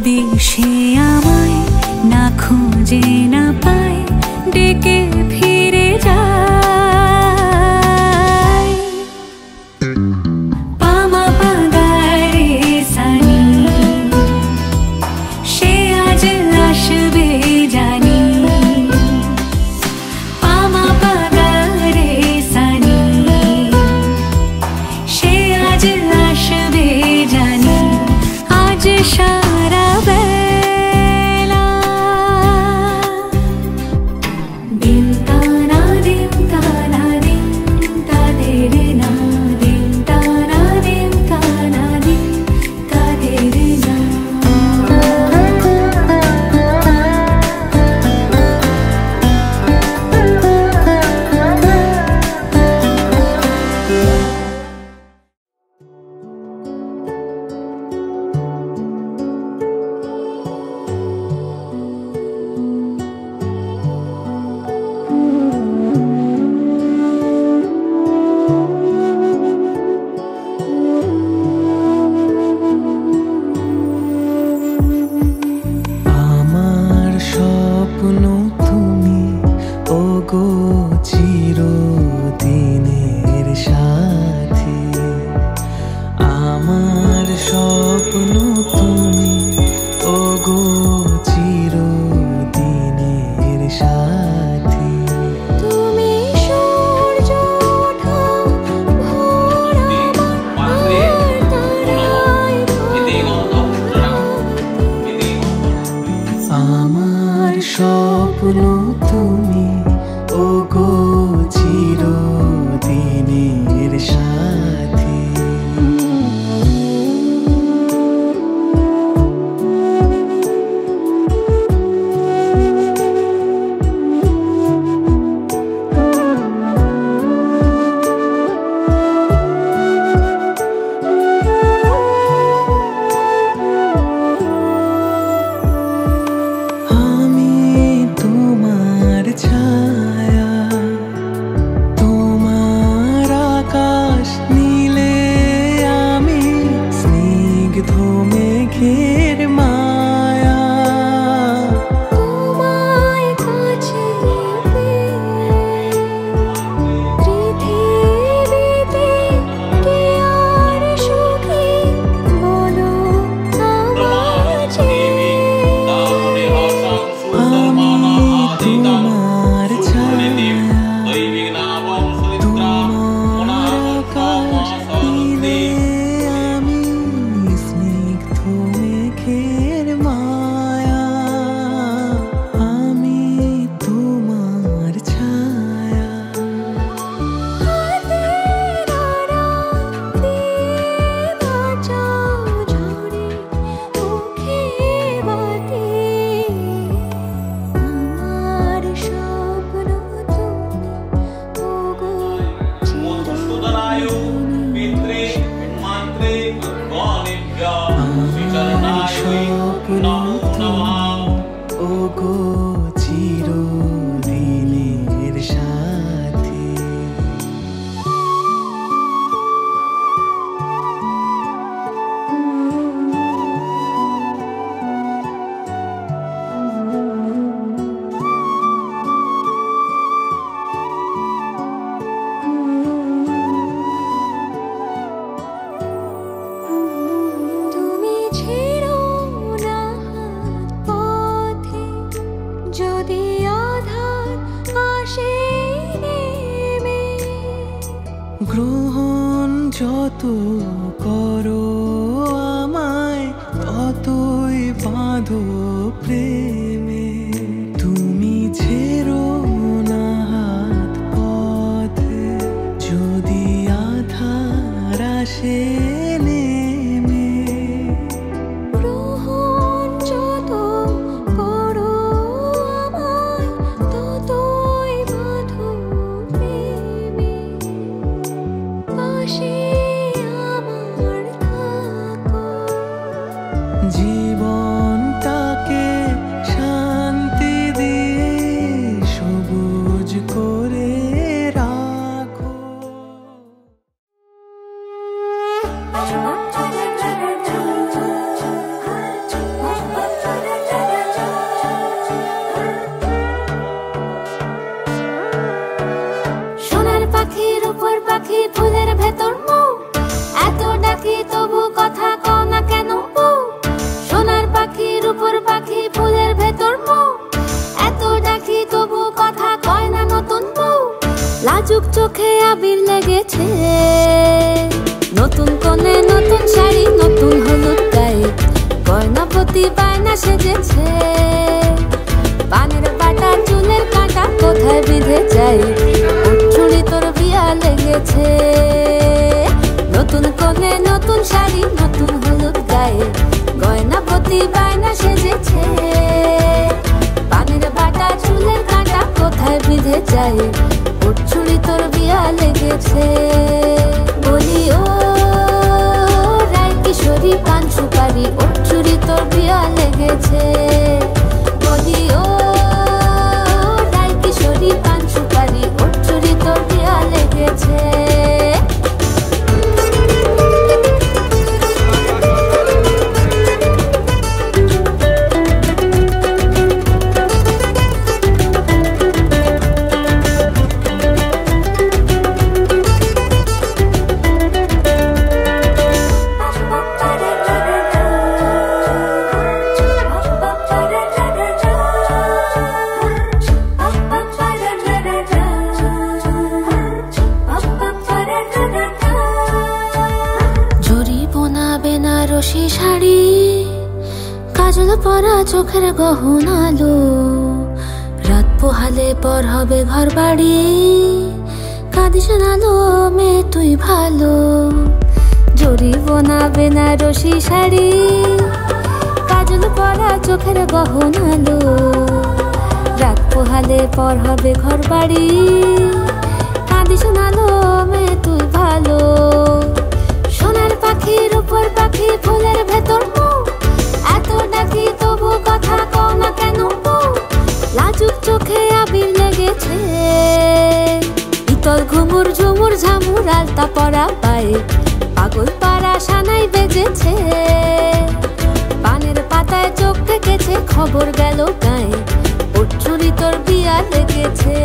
যদি সে আমায় না খুঁজে না পায়, ডেকে ফিরে যায়। পামা পাগারে সানি, সে আজ আসবে জানি। পামা পাগারে সানি, সে আজ আসবে জানি। আজ সারা বেলা দিন তানা দিন তানা দিন তাদের না, দিন তানা দিন তানা দিন তাদের না। আমার স্বপ্ন তুমি, ওগো চিরদিনের সাথী। আমার স্বপ্ন তুমি, ওগো চিরদিনের সাথী। তুমি সূর্য ওঠা ভোর আমার তারায় আমার স্বপ্ন তুমি, ওগো চিরদিনের সাথী। আমি তোমার ছায়া, তোমার আকাশ নীলে আমি স্নিগ্ধ মেঘের মায়া। তোমায় কাছে পৃথিবীতে কে আর সুখী বলো আমায়। আমি তোমার ছায়া, তোমার আকাশ নীলে আমি স্নিগ্ধ মেঘের মায়া। আমি তোমার ছায়া। হাতের আড়াল দিয়ে বাঁচাও ঝরে মুখে বাতি। আমার স্বপ্ন তুমি, ওগো চিরদিনের আমার স্বপ্ন তুমি, ওগো চিরদিনের সাথী। তুমি ছেড়ো না হাত পথে, যদি আধার আসে নেমে। গ্রহণ যত করো আমায়, ততই বাঁধো প্রেমে। তুমি ছেড়ো না হাত পথে, যদি আধার আসে নেমে। গ্রহণ যত করো আমায়, ততই বাঁধো প্রেমে। পাশে আমার থাকো, জীবনটাকে শান্তি দিয়ে সবুজ করে রাখো। What? পায়ে, ওর চুড়ি তোর বিয়া লেগেছে। বলি ও রায় কিশোরী পান সুপারি, ওর চুড়ি তোর বিয়া লেগেছে। বলি ও রায় কিশোরী পান সুপারি, ওর চুড়ি তোর বিয়া লেগেছে। বেনারসি শাড়ি, কাজল পরা চোখের গহনালো, রাত পোহালে পর হবে ঘর বাড়ি, কাঁদিস নালো মেয়ে তুই ভালো। জরি বোনা বেনারসি শাড়ি, কাজল পরা চোখের গহনালো, রাত পোহালে পর হবে ঘর বাড়ি, কাঁদিস নালো মেয়ে তুই ভালো। সোনার পাখির উপর পাখি, ফুলের ভেতর এত ডাকি তবু কথা কও না কেন? লাজুক চোখে আবির লেগেছে, ইতল ঘুমুর ঝুমুর ঝামুর আলতা পরা পায়ে, পাগল পাড়া সানাই বেজেছে। পানের পাতায় চোখ থেকেছে, খবর গেল গায়ে, ওর চুড়ি তোর বিয়া লেগেছে।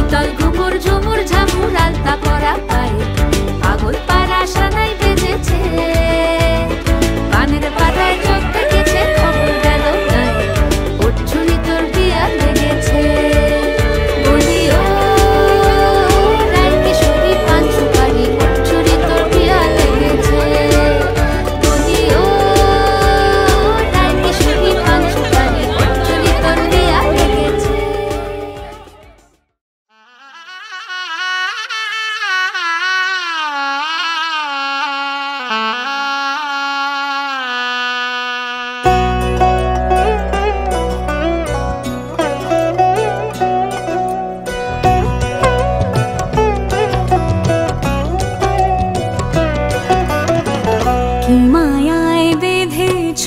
ইতল ঘুমুর ঝুমুর ঝামুর আলতা পরা পায়ে, পাগল পাড়া সানাই বেজেছে। পানের পাতায় চোখ থেকেছে, খবর গেল গায়ে, ওর চুড়ি তোর বিয়া লেগেছে। বলি ও রায় কিশোরী পান সুপারি, ওর চুড়ি তোর বিয়া লেগেছে। বলি ও রায় কিশোরী পান সুপারি, ওর চুড়ি তোর বিয়া লেগেছে। কি মায়ায় বেঁধেছ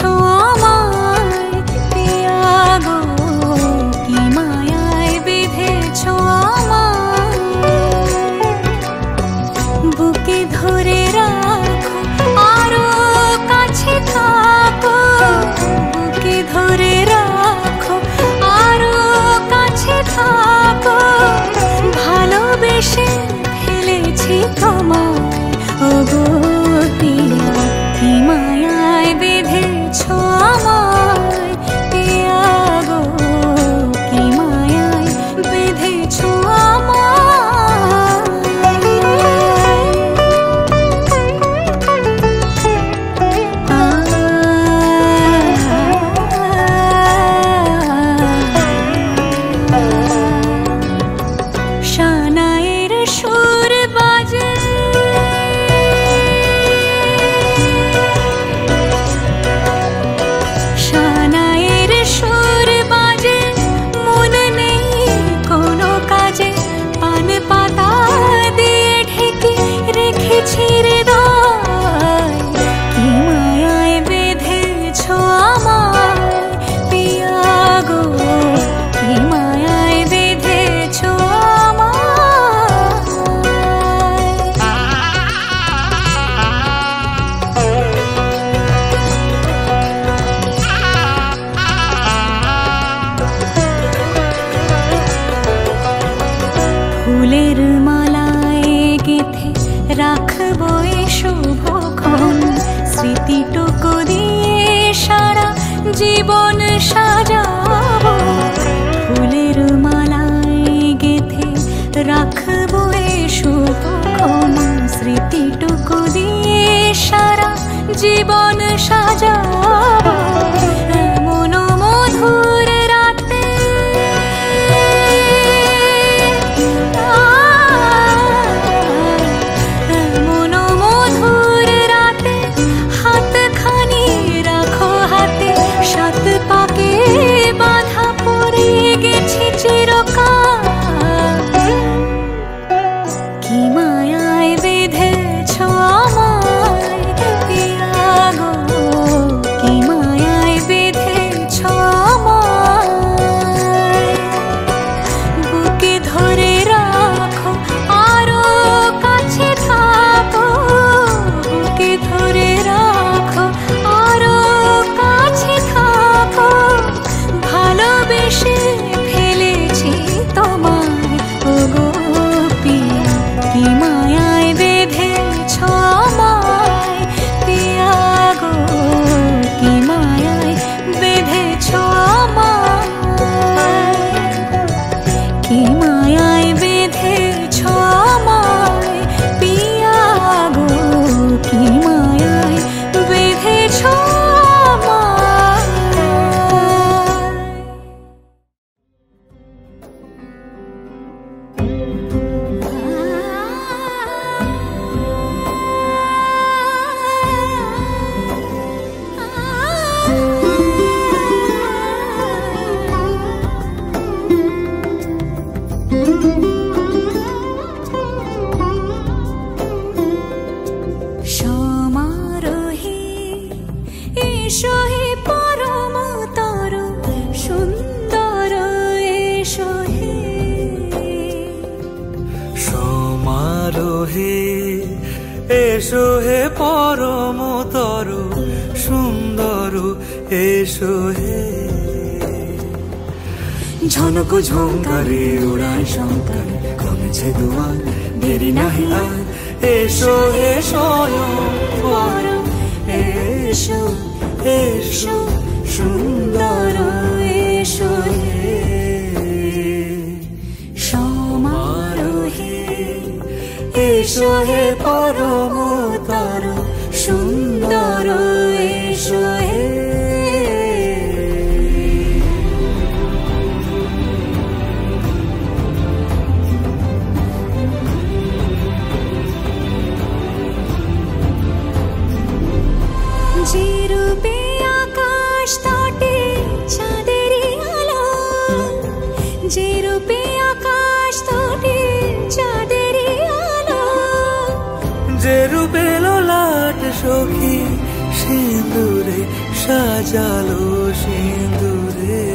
আমায় পিয়া গো, কি মায়ায় বেঁধেছ আমায়, বুকে ধরে রাখো আরো কাছে থাকো, বুকে ধরে রাখো আরো কাছে থাকো, ভালোবেসে ফেলেছি তোমায় ওগো পিয়া। কি মায়ায় বেঁধেছ আমায় পিয়া গো, কি মায়ায় বেঁধেছ শানায়ের সুর বাজে, শানায়ের সুর বাজে, মন নেই কোনো কাজে, পান পাতা দিয়ে ঢেকে রেখেছি হৃদয়। কি মায়ায় বেঁধেছ আমায় পিয়া গো, কি মায়ায় বেঁধেছ ফুলের মালায় গেঁথে রাখবো এ শুভক্ষণ, স্মৃতিটুকু দিয়ে সারা জীবন সাজাবো। ফুলের মালায় গেঁথে রাখবো এ শুভক্ষণ, স্মৃতিটুকু দিয়ে সারা জীবন সাজাবো। এমন মধুর রাতে চিরকাল এসো হে পরমতর সুন্দর এসো হে সমারোহে এসো হে পরমতর সুন্দর এসো হে ঝনক ঝঙ্কারে উড়ায় শঙ্কর কমেছে দুয়ার দেরি নাহি আর এসো হে স্বয়ং পরম এসো এসো সুন্দর এসো হে সমারোহে এসো হে পরমতর সুন্দর এসো হে যে রূপে আকাশ তটে চাঁদেরই আলো যে রূপে আকাশ তটে চাঁদেরই আলো যে রূপে ললাট সখী সিঁদুরে সাজালো সিঁদুরে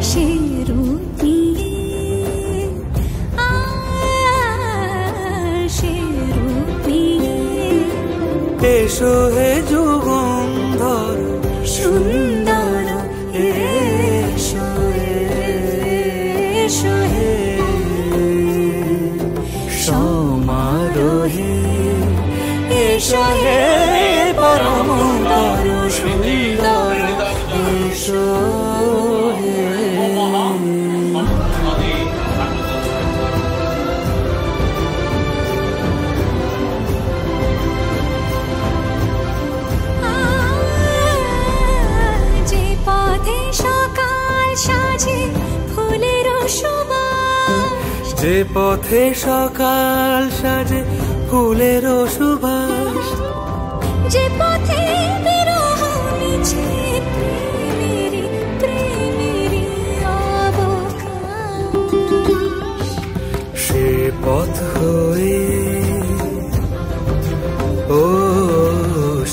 সে রূপ নিয়ে সে রূপ নিয়ে এসো হে যুগন্ধর সুন্দর এসো এসো হে সমারোহে এসো হে পরমতর সুন্দর এসো হে যে পথে সকাল সাজে ফুলের সুবাস যে পথে সকাল সাজে ফুলের সুবাস যে পথে বিরহ মিছে প্রেমেরই প্রেমেরই অবকাশ সে পথ হয়ে ও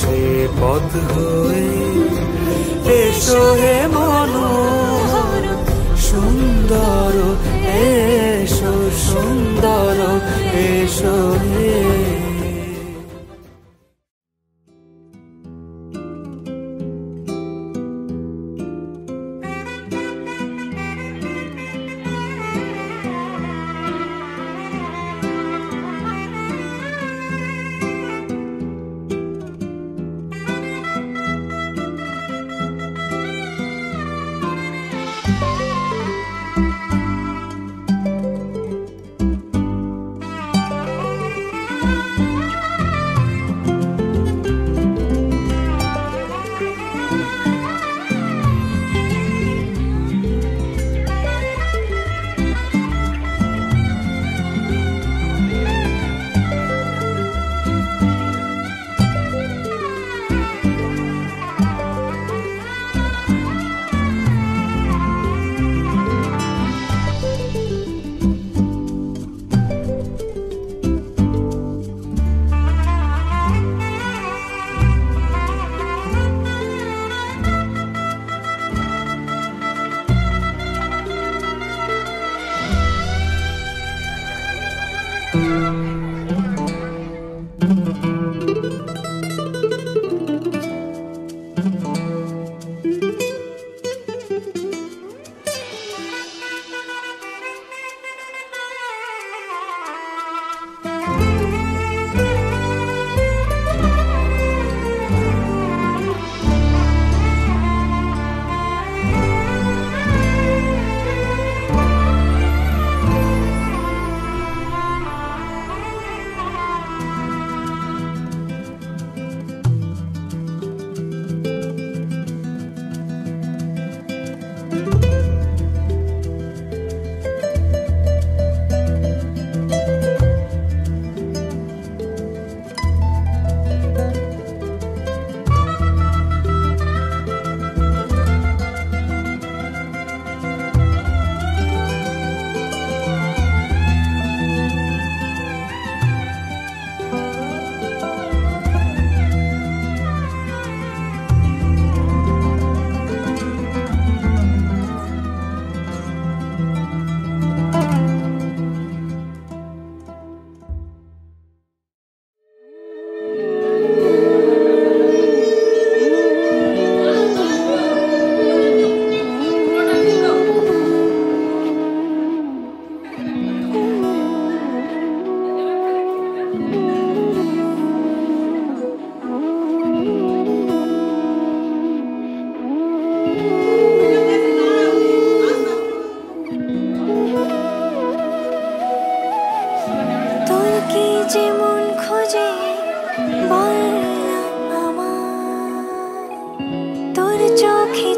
সে পথ হয়ে এসো হে মনোহর সুন্দর এসো সুন্দর এসো হে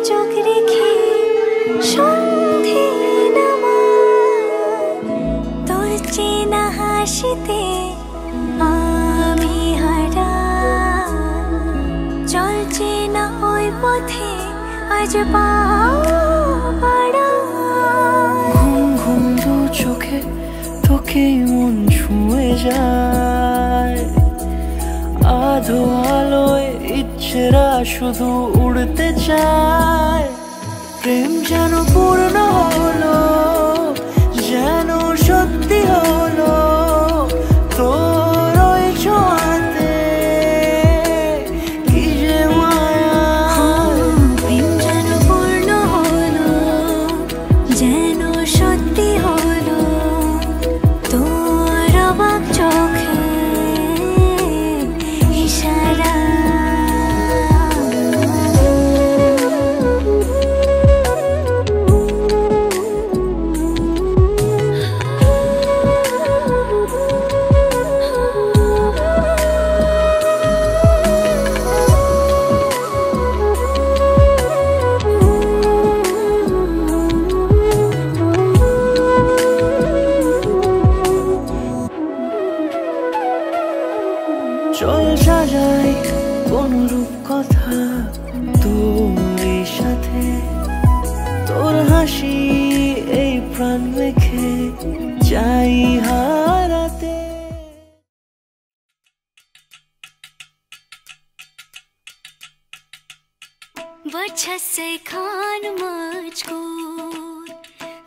চোখ রেখে সন্ধে নামায় তোর চেনা হাসিতে আমি হারাই চলছে না ওই পথে আজ পাও ঘুম ঘুম দু চোখে তোকে মন ছুঁয়ে যায় আধো আলোয় ইচ্ছেরা শুধু উড়তে চায় প্রেম যেন পূর্ণ হলো যেন সত্যি হলো তোর ওই ছোঁয়াতে কি যে মায়া প্রেম যেন পূর্ণ হলো যেন সত্যি হলো তোর অবাক চোখে ইশারা চল সাজাই কোন রূপ কথা তোর সাথে তোর হাসি এই প্রাণ রেখে চাই হারাতে वजह से खान मजकूर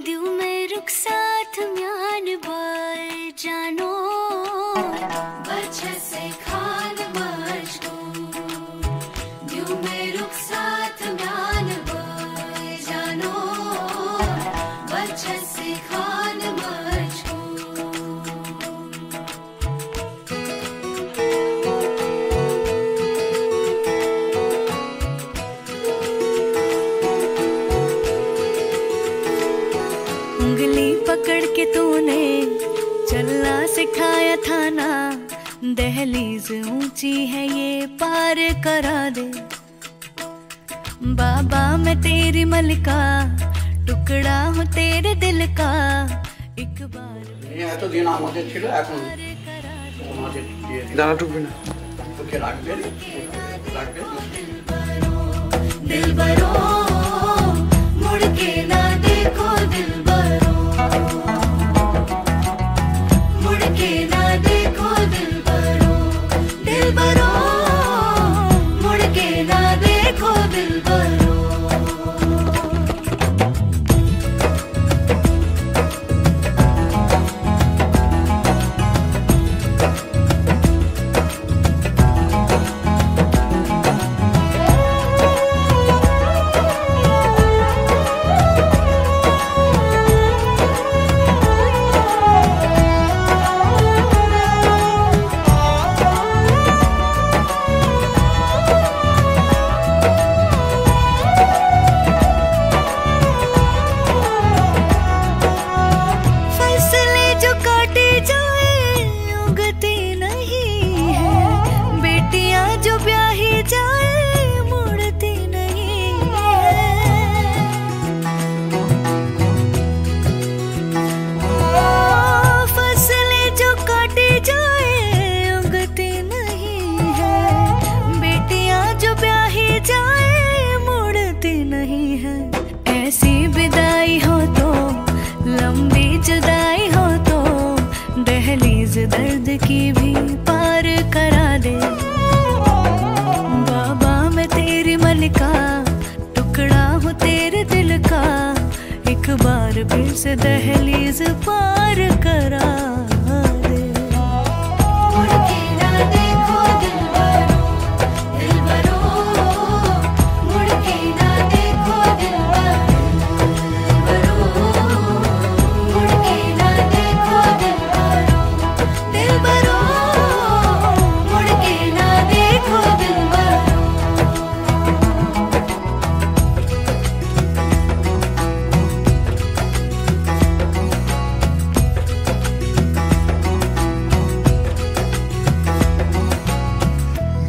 दिल में रुखसात म्यान बर जानो वजह से खान मजकूर दिल में रुखसात म्यान बर जानो वजह से खान मजकूर उंगली पकड़ के तूने चलना सिखाया था ना दहलीज ऊंची है ये पार करा दे बाबा मैं तेरी मलिका टुकड़ा हूँ तेरे दिल का एक बार এতদিন আমাদের ছিল এখন তোমাদের দিয়ে দিলাম। দানা টুকবে না তোকে রাখবে রাখবে दिलबरो मुड़ के ना देखो दिलबरो मुड़ के ना देखो दिलबरो दिलबरो मुड़ के ना देखो दिलबरो दर्द की भी पार करा दे बाबा मैं तेरी मलिका टुकड़ा हूँ तेरे दिल का एक बार फिर से दहलीज पार करा दे मुड़ के ना देखो दिलबरो दिलबरो मुड़ के ना देखो दिलबरो मुड़ के ना देखो दिलबरो दिलबरो मुड़ के ना देखो दिलबरो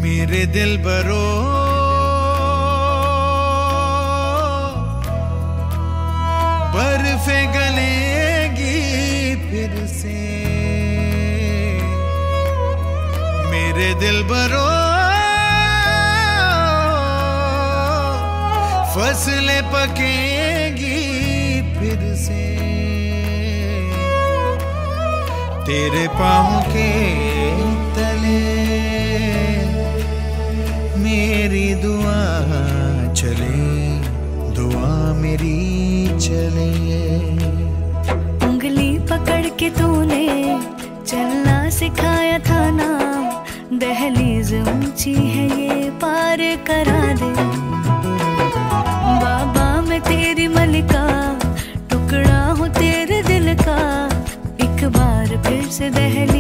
मेरे दिलबरो बर्फे गलेगी फिर से मेरे दिल बरो फसलें पकेगी फिर से तेरे पाँव के तले मेरी दुआ चले दुआ मेरी चले। उंगली पकड़ के तूने चलना सिखाया था ना, दहलीज ऊंची है ये पार करा दे। बाबा मैं तेरी मलिका, टुकड़ा हूँ तेरे दिल का, एक बार फिर से दहलीज